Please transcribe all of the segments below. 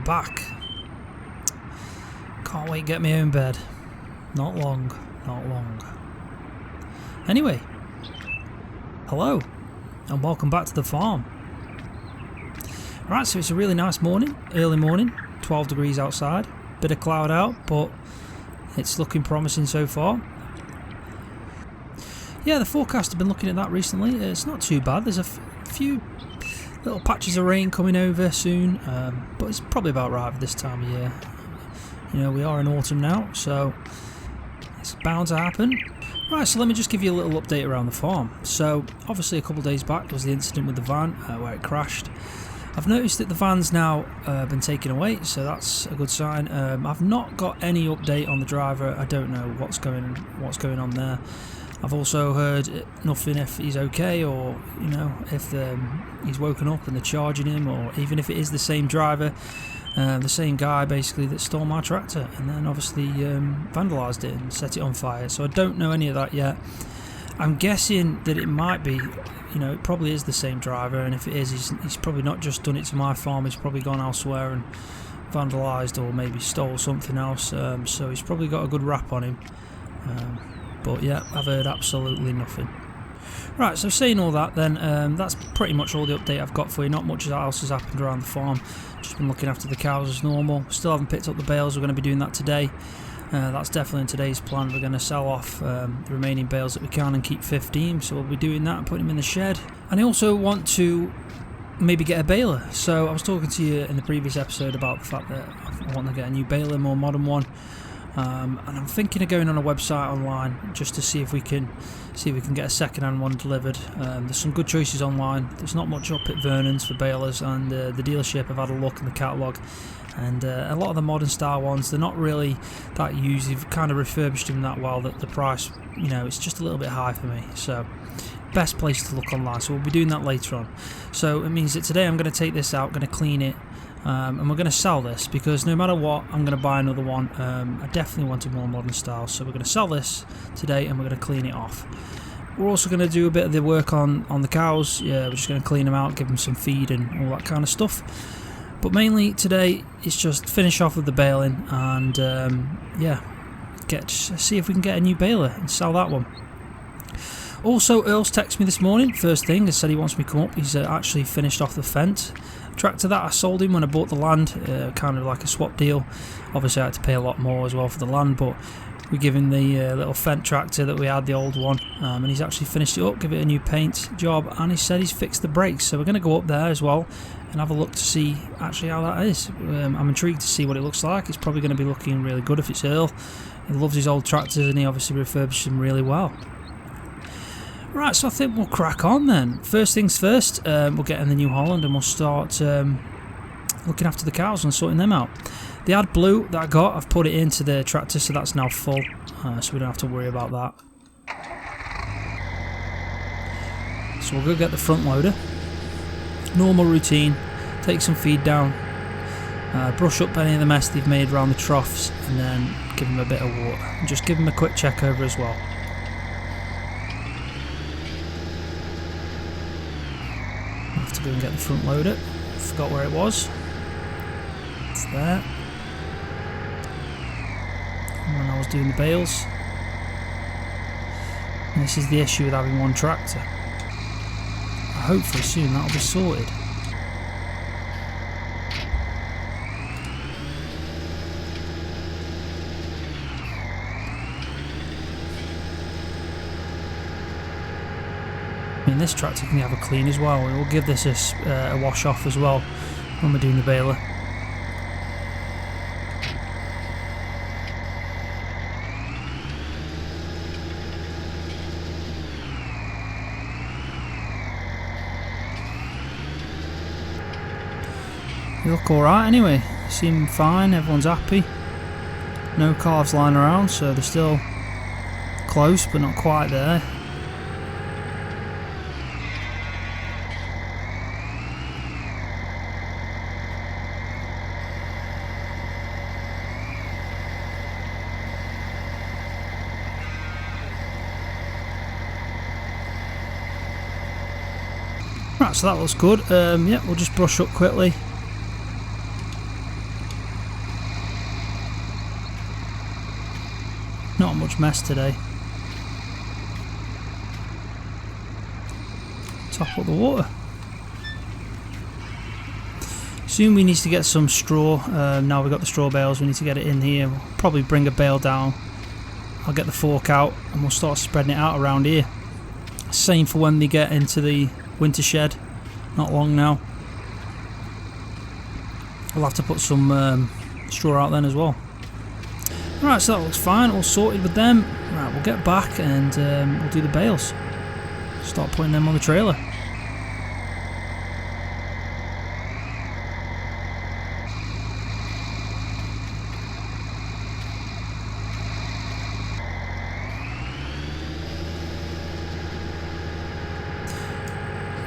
I'm back. Can't wait to get my own bed. Not long, not long. Anyway, hello, and welcome back to the farm. Right, so it's a really nice morning, early morning, 12 degrees outside, bit of cloud out, but it's looking promising so far. Yeah, the forecast, I've been looking at that recently, it's not too bad. There's a few little patches of rain coming over soon, but it's probably about right for this time of year. You know, we are in autumn now, so it's bound to happen. Right, so let me just give you a little update around the farm. So, obviously a couple of days back there was the incident with the van where it crashed. I've noticed that the van's now been taken away, so that's a good sign. I've not got any update on the driver. I don't know what's going on there. I've also heard nothing if he's okay, or you know, if he's woken up and they're charging him, or even if it is the same driver, the same guy basically that stole my tractor and then obviously vandalised it and set it on fire. So I don't know any of that yet. I'm guessing that it might be, you know, it probably is the same driver, and if it is, he's probably not just done it to my farm. He's probably gone elsewhere and vandalised, or maybe stole something else. So he's probably got a good rap on him. But yeah, I've heard absolutely nothing. Right, so saying all that then, that's pretty much all the update I've got for you. Not much else has happened around the farm. Just been looking after the cows as normal. Still haven't picked up the bales. We're going to be doing that today. That's definitely in today's plan. We're going to sell off the remaining bales that we can and keep 15. So we'll be doing that and putting them in the shed. And I also want to maybe get a baler. So I was talking to you in the previous episode about the fact that I want to get a new baler, more modern one. And I'm thinking of going on a website online just to see if we can get a second-hand one delivered. There's some good choices online. There's not much up at Vernon's for balers, and the dealership, I've had a look in the catalogue, and a lot of the modern style ones, they're not really that used. They've kind of refurbished them that well that the price, you know, it's just a little bit high for me. So best place to look online. So we'll be doing that later on. So it means that today I'm going to take this out, going to clean it. And we're going to sell this, because no matter what, I'm going to buy another one. I definitely want a more modern style, so we're going to sell this today and we're going to clean it off. We're also going to do a bit of the work on the cows. Yeah, we're just going to clean them out, give them some feed and all that kind of stuff. But mainly today it's just finish off with the baling and yeah, see if we can get a new baler and sell that one. Also, Earl's texted me this morning, first thing, and said he wants me to come up. He's actually finished off the Fent tractor that I sold him when I bought the land, kind of like a swap deal. Obviously I had to pay a lot more as well for the land, but we give him the little Fent tractor that we had, the old one, and he's actually finished it up, give it a new paint job, and he said he's fixed the brakes. So we're going to go up there as well and have a look to see actually how that is. I'm intrigued to see what it looks like. It's probably going to be looking really good if it's Earl. He loves his old tractors and he obviously refurbished them really well. Right, so I think we'll crack on then. First things first, we'll get in the New Holland and we'll start looking after the cows and sorting them out. The ad blue that I got, I've put it into the tractor, so that's now full, so we don't have to worry about that. So we'll go get the front loader. Normal routine, take some feed down, brush up any of the mess they've made around the troughs, and then give them a bit of water. And just give them a quick check over as well. Go and get the front loader. Forgot where it was. It's there. And when I was doing the bales. And this is the issue with having one tractor. Hopefully soon that'll be sorted. And this tractor can have a clean as well. We'll give this a wash off as well when we're doing the baler. They look alright anyway. Seem fine, everyone's happy. No calves lying around, so they're still close but not quite there. Right, so that looks good. Yeah, we'll just brush up quickly. much mess today. Top up the water. Soon we need to get some straw. Now we've got the straw bales, we need to get it in here. We'll probably bring a bale down. I'll get the fork out and we'll start spreading it out around here. Same for when they get into the winter shed. Not long now. We'll have to put some straw out then as well. Right, so that looks fine. All sorted with them. Right, we'll get back and we'll do the bales. Start putting them on the trailer.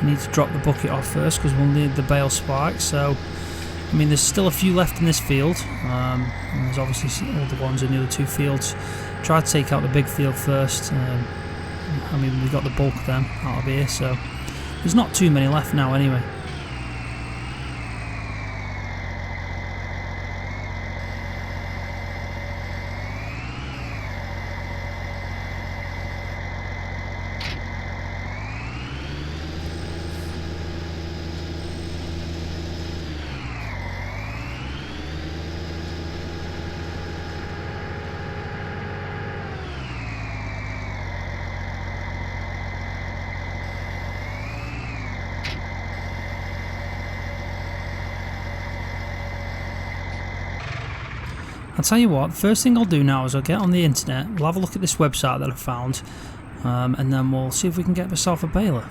We need to drop the bucket off first because we'll need the bale spikes. So, I mean, there's still a few left in this field. And there's obviously all the ones in the other two fields. Try to take out the big field first. I mean, we got the bulk of them out of here, so there's not too many left now anyway. I'll tell you what, the first thing I'll do now is I'll get on the internet, we'll have a look at this website that I found, and then we'll see if we can get myself a baler.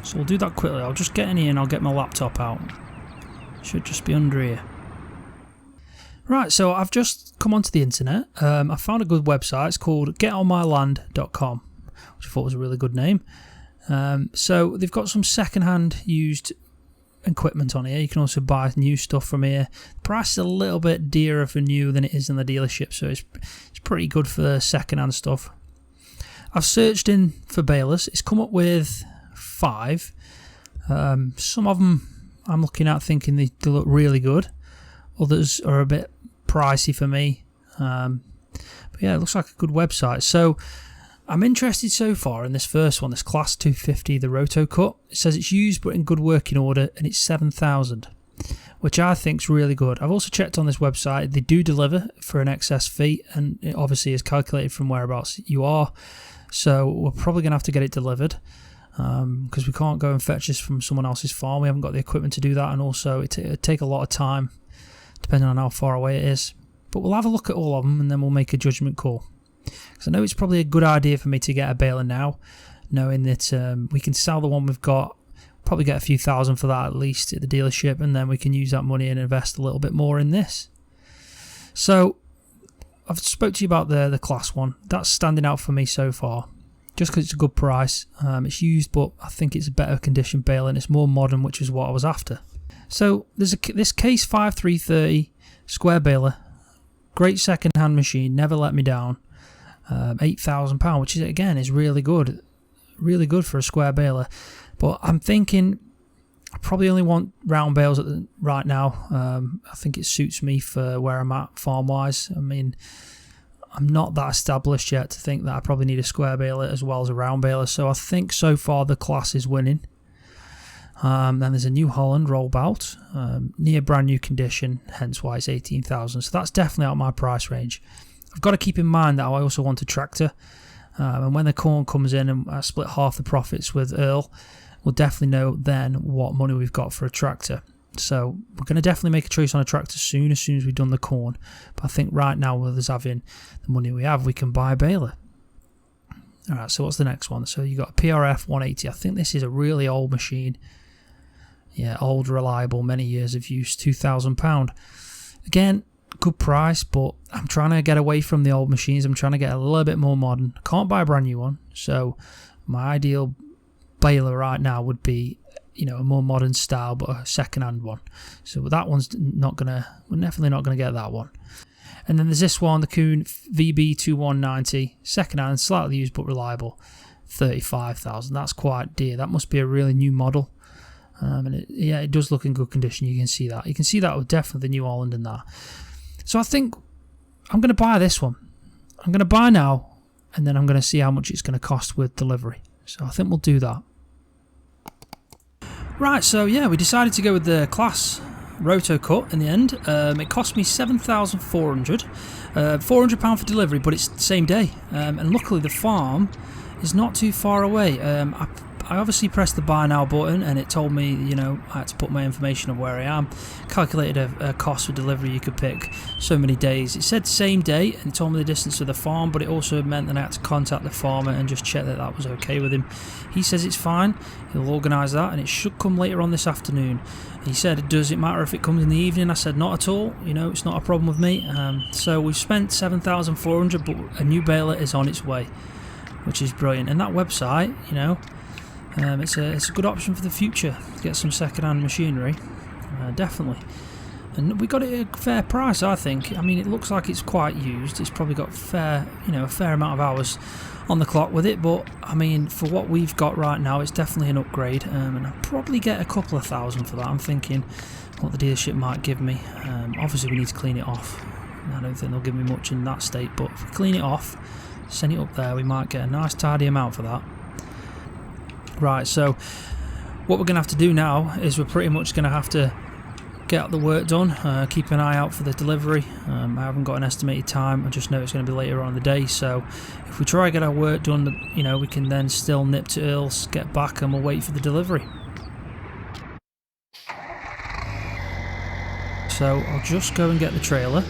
So we'll do that quickly. I'll just get in here and I'll get my laptop out. Should just be under here. Right, so I've just come onto the internet. I found a good website. It's called getonmyland.com, which I thought was a really good name. So they've got some second-hand used equipment on here. You can also buy new stuff from here. The price is a little bit dearer for new than it is in the dealership, so it's pretty good for second-hand stuff. I've searched in for balers. It's come up with 5. Some of them I'm looking at thinking they look really good. Others are a bit pricey for me. But yeah, it looks like a good website. So I'm interested so far in this first one, this Class 250, the Roto Cut. It says it's used but in good working order and it's 7,000, which I think is really good. I've also checked on this website. They do deliver for an excess fee, and it obviously is calculated from whereabouts you are. So we're probably going to have to get it delivered because we can't go and fetch this from someone else's farm. We haven't got the equipment to do that, and also it'd take a lot of time depending on how far away it is. But we'll have a look at all of them and then we'll make a judgment call. Because I know it's probably a good idea for me to get a baler now, knowing that we can sell the one we've got, probably get a few thousand for that at least at the dealership, and then we can use that money and invest a little bit more in this. So I've spoke to you about the Class one. That's standing out for me so far, just because it's a good price. It's used, but I think it's a better condition baler and it's more modern, which is what I was after. So there's this Case 5330 square baler, great second-hand machine, never let me down. £8,000, which is again is really good for a square baler. But I'm thinking I probably only want round bales right now. I think it suits me for where I'm at farm wise. I mean, I'm not that established yet to think that I probably need a square baler as well as a round baler. So I think so far the Class is winning. Then there's a New Holland rollbout, near brand new condition, hence why it's 18,000. So that's definitely out of my price range. I've got to keep in mind that I also want a tractor, and when the corn comes in and I split half the profits with Earl, we'll definitely know then what money we've got for a tractor. So we're going to definitely make a choice on a tractor as soon as we've done the corn. But I think right now, with us having the money we have, we can buy a baler. Alright, so what's the next one? So you got a PRF 180. I think this is a really old machine. Yeah, old, reliable, many years of use, £2,000. Again, good price, but I'm trying to get away from the old machines. I'm trying to get a little bit more modern. I can't buy a brand new one, so my ideal baler right now would be, a more modern style but a second-hand one. So that one's we're definitely not going to get that one. And then there's this one, the Kuhn VB2190, second-hand, slightly used but reliable, 35,000. That's quite dear. That must be a really new model. And it does look in good condition. You can see that. You can see that with definitely the New Holland and that. So I think I'm going to buy this one. I'm going to buy now. and then I'm going to see how much it's going to cost with delivery. So I think we'll do that. Right, so yeah, we decided to go with the class roto cut in the end. It cost me £7,400, £400 for delivery, but it's the same day. And luckily the farm is not too far away. I obviously pressed the buy now button and it told me, you know, I had to put my information of where I am. Calculated a cost for delivery you could pick so many days. It said same day and it told me the distance to the farm, but it also meant that I had to contact the farmer and just check that that was okay with him. He says it's fine, he'll organise that and it should come later on this afternoon. He said, does it matter if it comes in the evening? I said, not at all, you know, it's not a problem with me. So we've spent $7,400, but a new baler is on its way, which is brilliant. And that website, you know, it's a good option for the future to get some second-hand machinery, definitely. And we got it at a fair price, I think. I mean, it looks like it's quite used. It's probably got a fair amount of hours on the clock with it. But I mean, for what we've got right now, it's definitely an upgrade. And I'll probably get a couple of thousand for that. I'm thinking what the dealership might give me. Obviously, we need to clean it off. I don't think they'll give me much in that state. But if we clean it off, send it up there, we might get a nice tidy amount for that. Right, so what we're going to have to do now is we're pretty much going to have to get the work done, keep an eye out for the delivery. I haven't got an estimated time, I just know it's going to be later on in the day, so if we try to get our work done, you know, we can then still nip to Earls, get back and we'll wait for the delivery. So I'll just go and get the trailer.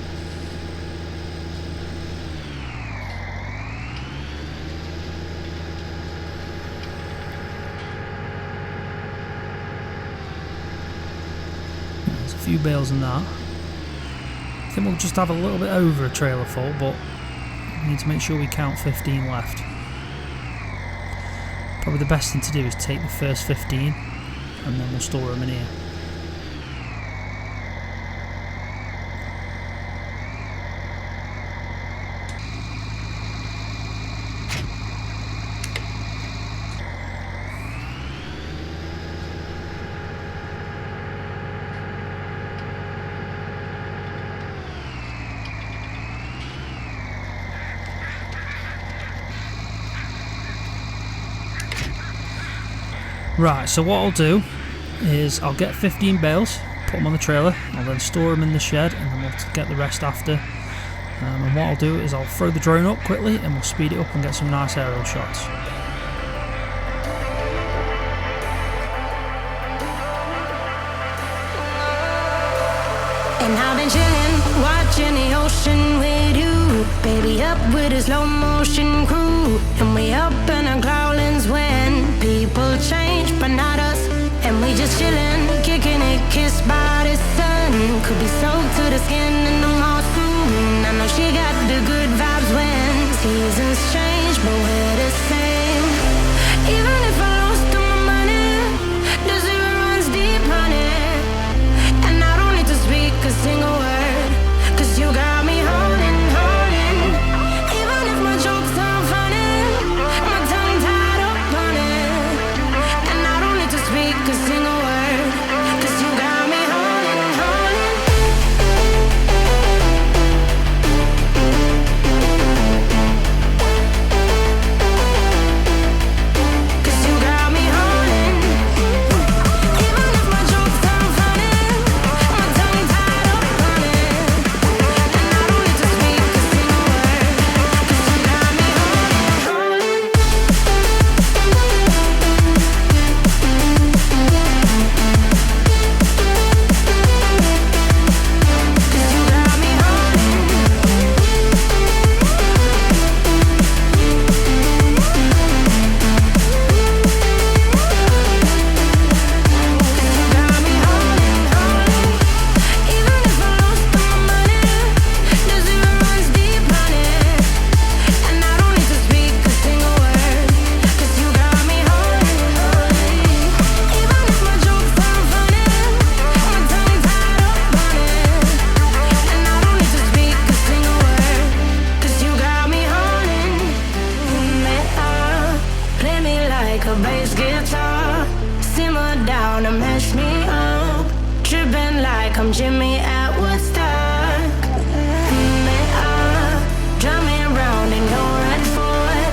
Few bales in that. I think we'll just have a little bit over a trailer full, but we need to make sure we count 15 left. Probably the best thing to do is take the first 15 and then we'll store them in here. Right, so what I'll do is I'll get 15 bales, put them on the trailer, I'll then store them in the shed and then we'll get the rest after. And what I'll do is I'll throw the drone up quickly and we'll speed it up and get some nice aerial shots. And I've been chillin', watching the ocean with you, baby, up with a slow motion crew. And we up in our growlings when people change, but not us. And we just chillin', kicking it, kissed by the sun. Could be soaked to the skin in the mall soon. I know she got the good vibes when seasons change, but we're the same. Even if I lost all my money, the zero runs deep, honey. And I don't need to speak a single word, 'cause you got me holding, holding. Even if my jokes aren't funny, my tongue tied up on it. And I don't need to speak a single word, 'cause you got me holding, holding. 'Cause you got me holding. Even if my jokes aren't funny, my tongue tied up on it. And I don't need to speak a single word, 'cause you got me holding, holding. 'Cause you got me holding. 'Cause you got me holding, holding. Even if I lost all my money, the zero runs deep, honey. And I don't need to speak a single word, 'cause you got me holding, holding. Even if my jokes aren't funny, my tongue tied up on it. And I don't need to speak a single word, 'cause you got me holding. Play me like a bass guitar, simmer down and mash me up, tripping like I'm Jimmy at Woodstock. Drive me around in your red Ford,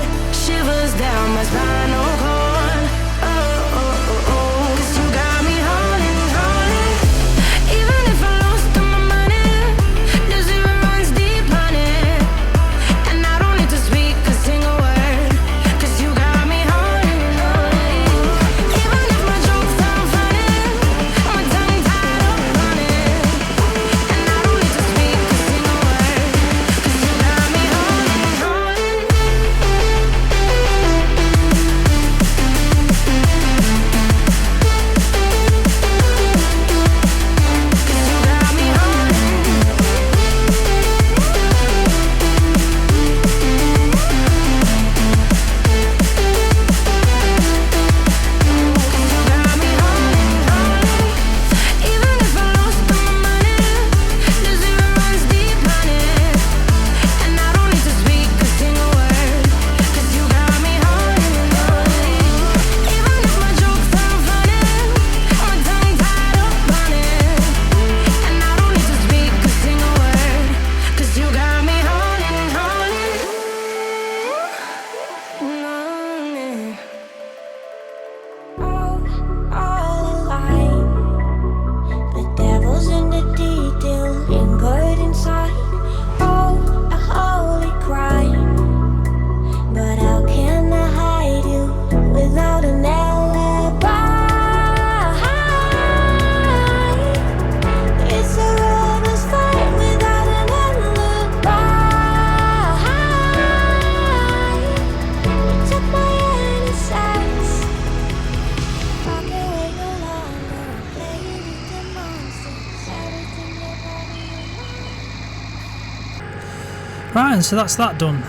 Right, and so that's that done.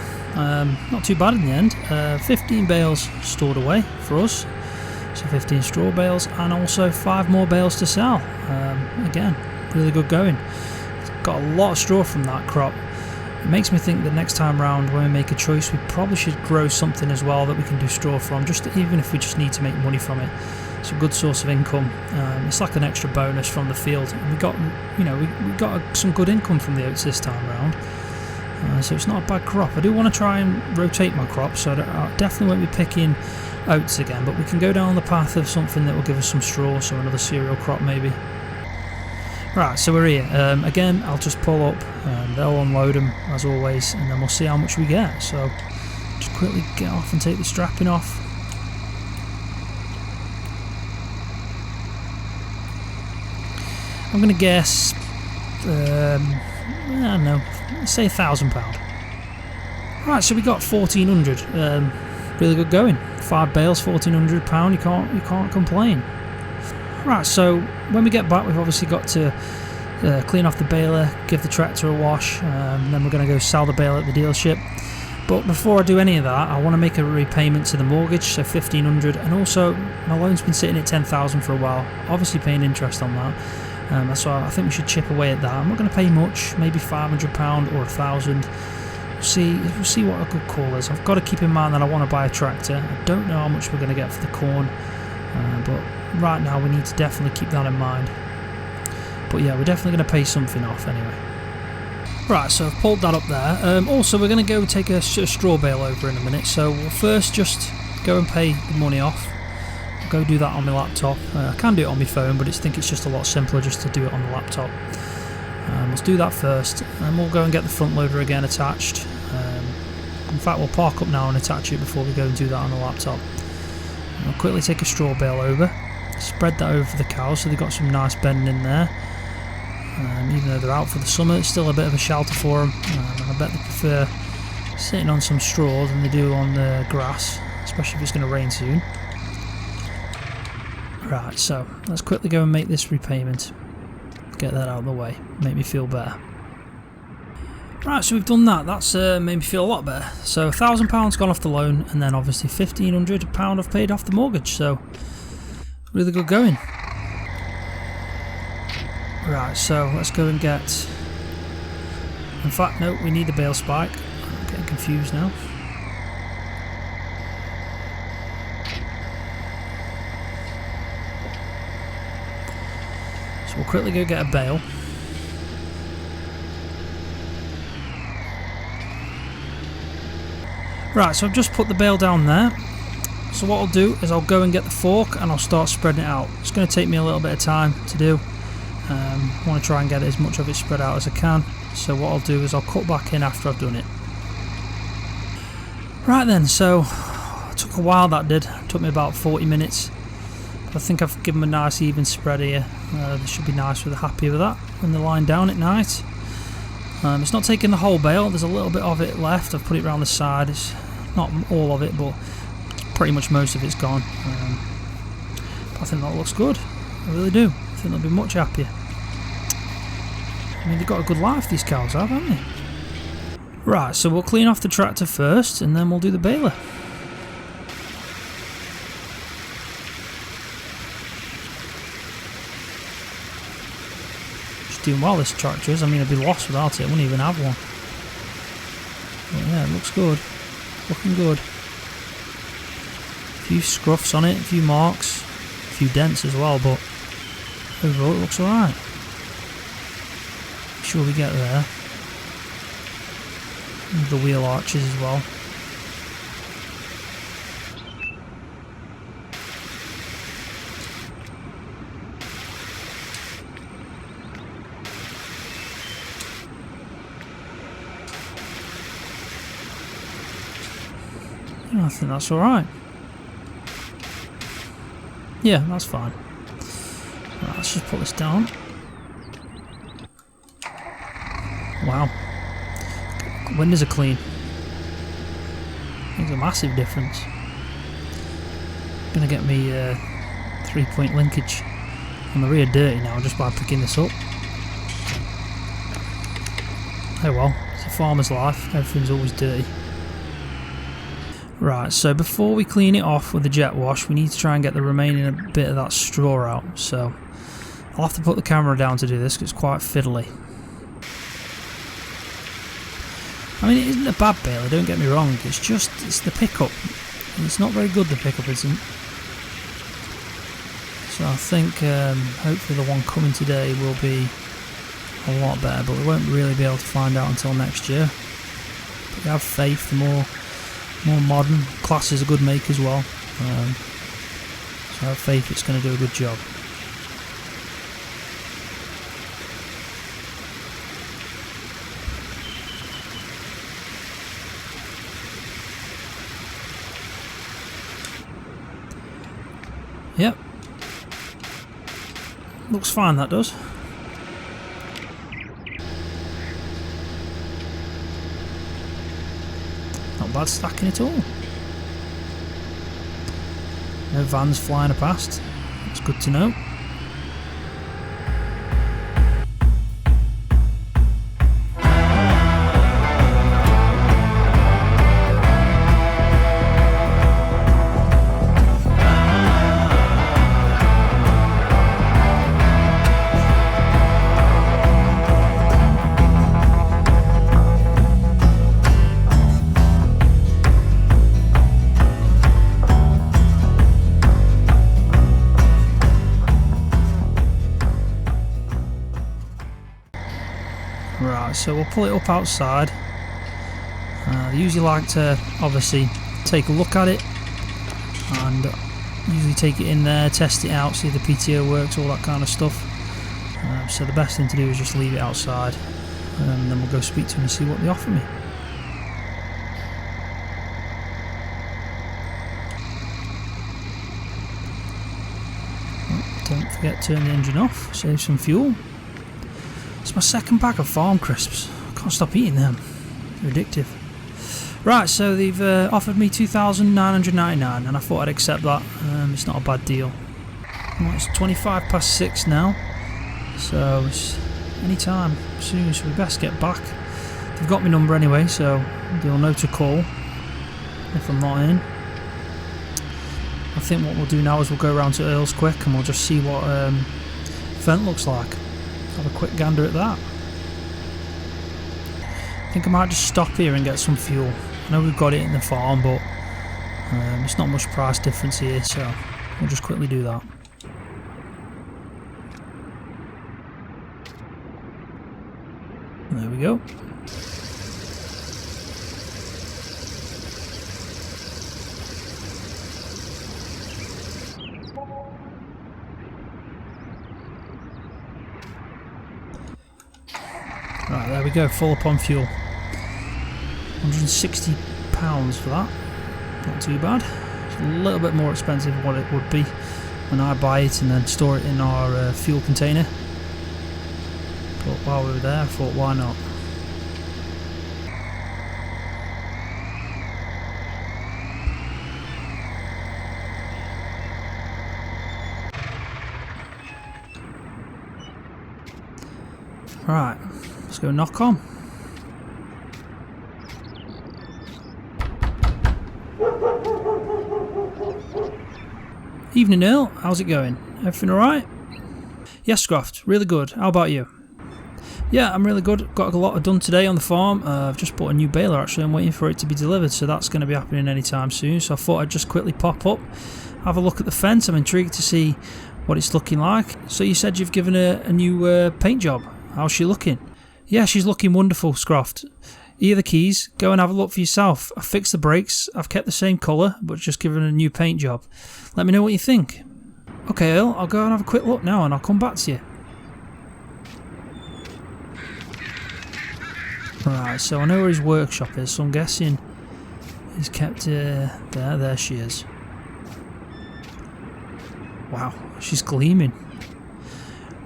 Not too bad in the end. 15 bales stored away for us, so 15 straw bales, and also 5 more bales to sell. Again, really good going. Got a lot of straw from that crop. It makes me think that next time round when we make a choice, we probably should grow something as well that we can do straw from, even if we just need to make money from it. It's a good source of income. It's like an extra bonus from the field, and we got, we got some good income from the oats this time round. So it's not a bad crop. I do want to try and rotate my crop, so I definitely won't be picking oats again, but we can go down the path of something that will give us some straw, so another cereal crop maybe. Right, so we're here. Again, I'll just pull up, they'll unload them as always, and then we'll see how much we get. So just quickly get off and take the strapping off. I'm going to guess, I don't know, say £1,000. Right, so we got 1,400. Really good going. 5 bales, £1,400. You can't complain. Right, so when we get back, we've obviously got to clean off the baler, give the tractor a wash, and then we're going to go sell the baler at the dealership. But before I do any of that, I want to make a repayment to the mortgage, so 1,500, and also my loan's been sitting at 10,000 for a while, obviously paying interest on that. So I think we should chip away at that. I'm not going to pay much, maybe £500 or 1,000. We'll see what a good call is. I've got to keep in mind that I want to buy a tractor. I don't know how much we're going to get for the corn, but right now we need to definitely keep that in mind. But yeah, we're definitely going to pay something off anyway. Right, so I've pulled that up there. Also, we're going to go take a straw bale over in a minute, so we'll first just go and pay the money off. I'll go do that on my laptop. I can do it on my phone, but I think it's just a lot simpler just to do it on the laptop. Let's do that first, and we'll go and get the front loader again attached. In fact, we'll park up now and attach it before we go and do that on the laptop. I'll quickly take a straw bale over, spread that over for the cows so they've got some nice bedding in there. Even though they're out for the summer, it's still a bit of a shelter for them. I bet they prefer sitting on some straw than they do on the grass, especially if it's going to rain soon. Right, so let's quickly go and make this repayment. Get that out of the way, make me feel better. Right, so we've done that. That's made me feel a lot better. So £1,000 gone off the loan, and then obviously £1,500 I've paid off the mortgage. So really good going. Right, so let's go and get. In fact, no, we need the bale spike. I'm getting confused now. So we'll quickly go get a bale. Right, so I've just put the bale down there. So what I'll do is I'll go and get the fork and I'll start spreading it out. It's going to take me a little bit of time to do. I want to try and get as much of it spread out as I can. So what I'll do is I'll cut back in after I've done it. Right then, so it took a while, that did. It took me about 40 minutes. But I think I've given them a nice even spread here. They should be nice, they're happy with that when they're lying down at night. It's not taking the whole bale, there's a little bit of it left. I've put it around the side. It's not all of it, but pretty much most of it's gone. But I think that looks good, I really do. I think they'll be much happier. I mean, they've got a good life, these cows have, haven't they? Right, so we'll clean off the tractor first and then we'll do the baler. Just doing well, this tractor is. I mean, I'd be lost without it, I wouldn't even have one. But yeah, it looks good. Looking good. A few scruffs on it, a few marks, a few dents as well, but overall it looks alright. Sure we get there. And the wheel arches as well. I think that's alright. Yeah, that's fine. Right, let's just put this down. Wow. Windows are clean. Makes a massive difference. Gonna get me 3-point linkage on the rear dirty now just by picking this up. Oh well, It's a farmer's life, everything's always dirty. Right, so before we clean it off with the jet wash, we need to try and get the remaining bit of that straw out. So I'll have to put the camera down to do this because it's quite fiddly. I mean, it isn't a bad baler, don't get me wrong, it's the pickup. It's not very good, the pickup isn't. So I think hopefully the one coming today will be a lot better, but we won't really be able to find out until next year. But we have faith, the more modern. Class is a good make as well, so I have faith it's going to do a good job. Yep, looks fine, that does. Not bad stacking at all. No vans flying past. That's good to know. Right, so we'll pull it up outside. They usually like to obviously take a look at it and usually take it in there, test it out, see if the PTO works, all that kind of stuff. So the best thing to do is just leave it outside, and then we'll go speak to them and see what they offer me. Don't forget to turn the engine off, save some fuel. It's my second pack of farm crisps. I can't stop eating them. They're addictive. Right, so they've offered me $2,999 and I thought I'd accept that. It's not a bad deal. Well, it's 6:25 now, so it's any time soon, so we best get back. They've got my number anyway, so they'll know to call if I'm not in. I think what we'll do now is we'll go around to Earl's quick and we'll just see what vent looks like. Have a quick gander at that. I think I might just stop here and get some fuel. I know we've got it in the farm, but it's not much price difference here, so we'll just quickly do that. There we go. Right, there we go, full up on fuel. £160 for that. Not too bad. It's a little bit more expensive than what it would be when I buy it and then store it in our fuel container. But while we were there, I thought, why not? Right, let's go knock on. Evening, Earl. How's it going? Everything alright? Yes, Scroft. Really good. How about you? Yeah, I'm really good. Got a lot done today on the farm. I've just bought a new baler actually. I'm waiting for it to be delivered, so that's going to be happening anytime soon. So I thought I'd just quickly pop up, have a look at the fence. I'm intrigued to see what it's looking like. So you said you've given her a new paint job. How's she looking? Yeah, she's looking wonderful, Scroft. Here are the keys. Go and have a look for yourself. I've fixed the brakes. I've kept the same colour, but just given her a new paint job. Let me know what you think. Okay, Earl, I'll go and have a quick look now and I'll come back to you. Right, so I know where his workshop is, so I'm guessing he's kept there. There she is. Wow, she's gleaming.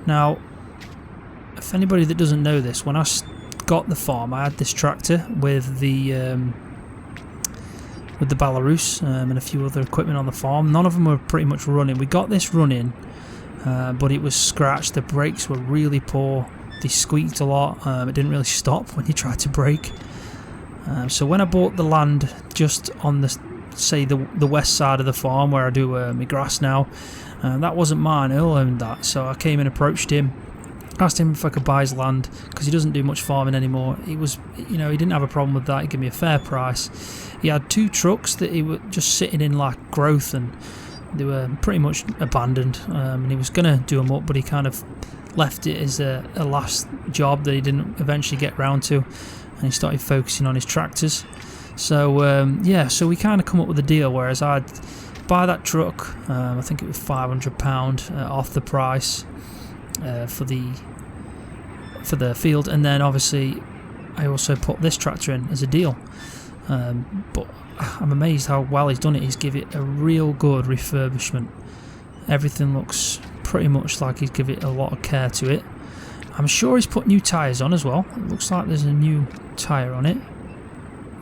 Now, if anybody that doesn't know this, when I got the farm, I had this tractor with the Belarus and a few other equipment on the farm. None of them were pretty much running. We got this running, but it was scratched. The brakes were really poor. they squeaked a lot. It didn't really stop when you tried to brake. So when I bought the land just on the, say, the west side of the farm where I do my grass now, that wasn't mine. Earl owned that, so I came and approached him, asked him if I could buy his land because he doesn't do much farming anymore. He was, you know, he didn't have a problem with that. He gave me a fair price. He had 2 trucks that he were just sitting in like growth, and they were pretty much abandoned. And he was gonna do them up, but he kind of left it as a last job that he didn't eventually get round to, and he started focusing on his tractors. So yeah, so we kind of come up with a deal, whereas I'd buy that truck, I think it was £500 off the price for the field, and then obviously I also put this tractor in as a deal. But I'm amazed how well he's done it. He's given it a real good refurbishment. Everything looks pretty much like he's given it a lot of care to it. I'm sure he's put new tyres on as well. It looks like there's a new tyre on it.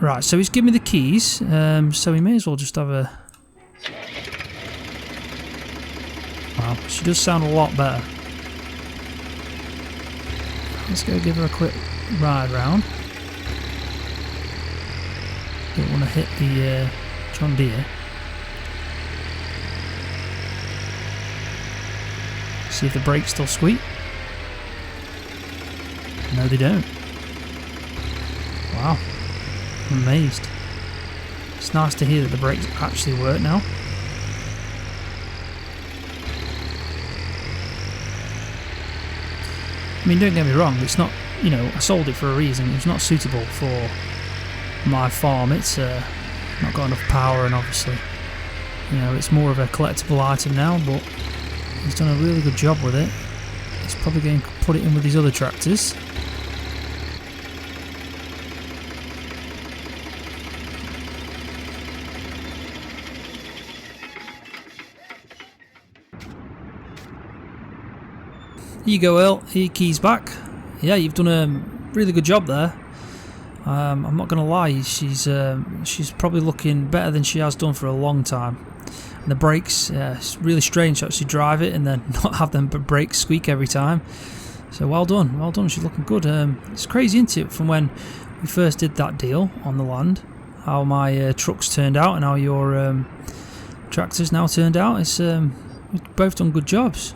Right, so he's given me the keys, so we may as well just have a... Wow, she does sound a lot better. Let's go give her a quick ride round. Don't want to hit the John Deere. See if the brakes still squeak. No, they don't. Wow, I'm amazed. It's nice to hear that the brakes actually work now. I mean, don't get me wrong, it's not, you know, I sold it for a reason. It's not suitable for my farm. It's not got enough power, and obviously, you know, it's more of a collectible item now, but he's done a really good job with it. He's probably going to put it in with his other tractors. Here you go, Earl. Here, keys back. Yeah, you've done a really good job there. I'm not going to lie, she's probably looking better than she has done for a long time. And the brakes, it's really strange to actually drive it and then not have them brakes squeak every time. So well done, she's looking good. It's crazy, isn't it, from when we first did that deal on the land, how my trucks turned out and how your tractors now turned out. It's we've both done good jobs.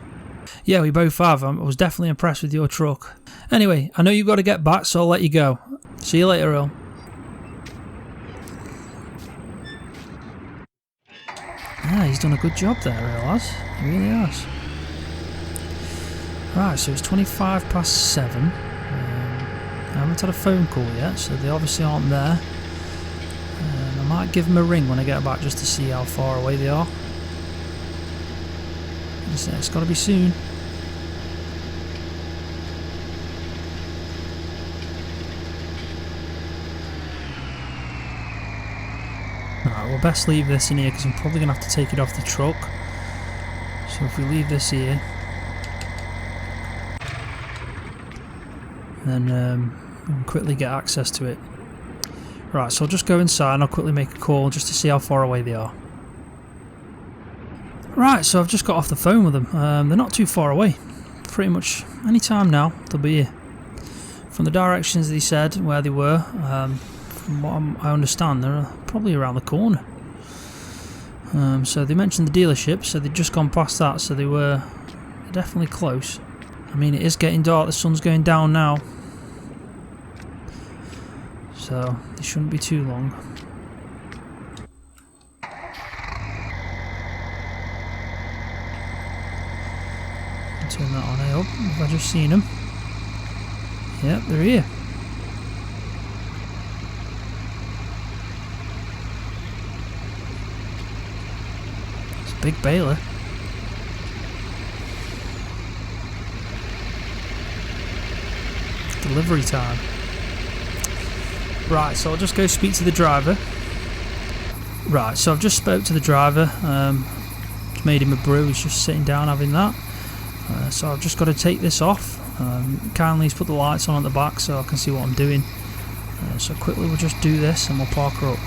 Yeah, we both have. I was definitely impressed with your truck. Anyway, I know you've got to get back, so I'll let you go. See you later, Earl. Yeah, he's done a good job there, Earl has. He really has. Right, so it's 7:25. I haven't had a phone call yet, so they obviously aren't there. I might give them a ring when I get back just to see how far away they are. It's got to be soon. Alright, we'll best leave this in here because I'm probably going to have to take it off the truck. So if we leave this here, then we can quickly get access to it. Right, so I'll just go inside and I'll quickly make a call just to see how far away they are. Right, so I've just got off the phone with them. They're not too far away. Pretty much any time now they'll be here. From the directions they said where they were, from what I understand, they're probably around the corner. So they mentioned the dealership, so they'd just gone past that, so they were definitely close. I mean, it is getting dark, the sun's going down now, so they shouldn't be too long. Turn that on up. Have I just seen them? Yep, they're here. It's a big baler. Delivery time. Right, so I'll just go speak to the driver. Right, so I've just spoke to the driver. Made him a brew. He's just sitting down having that. So I've just got to take this off. Kindly put the lights on at the back so I can see what I'm doing. So quickly we'll just do this and we'll park her up.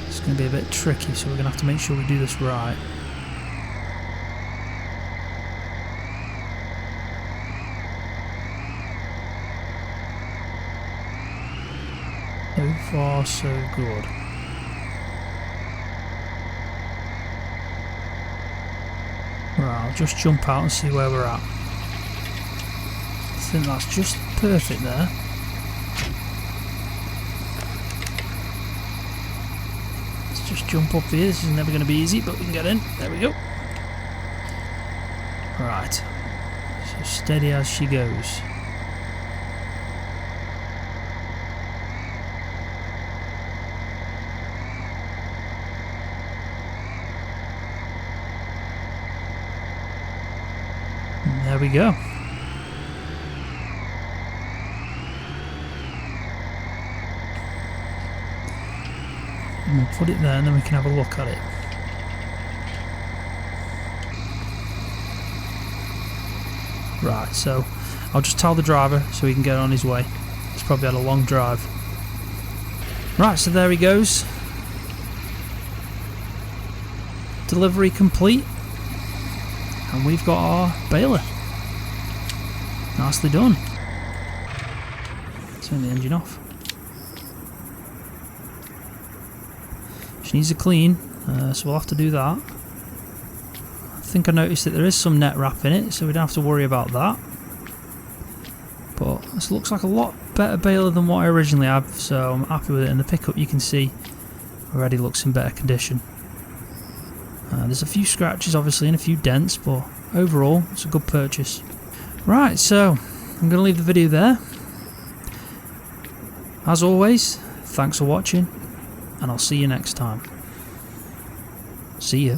It's going to be a bit tricky, so we're going to have to make sure we do this right. far so good. Right, I'll just jump out and see where we're at. I think that's just perfect there. Let's just jump up here. This is never going to be easy, but we can get in. There we go. Right, so steady as she goes. And there we go. And we'll put it there and then we can have a look at it. Right, so I'll just tell the driver so he can get on his way. He's probably had a long drive. Right, so there he goes. Delivery complete. And we've got our baler. Nicely done. Turn the engine off. She needs a clean, so we'll have to do that. I think I noticed that there is some net wrap in it, so we don't have to worry about that. But this looks like a lot better baler than what I originally had, so I'm happy with it. And the pickup, you can see, already looks in better condition. There's a few scratches obviously and a few dents, but overall it's a good purchase. Right, so I'm going to leave the video there. As always, thanks for watching, and I'll see you next time. See ya.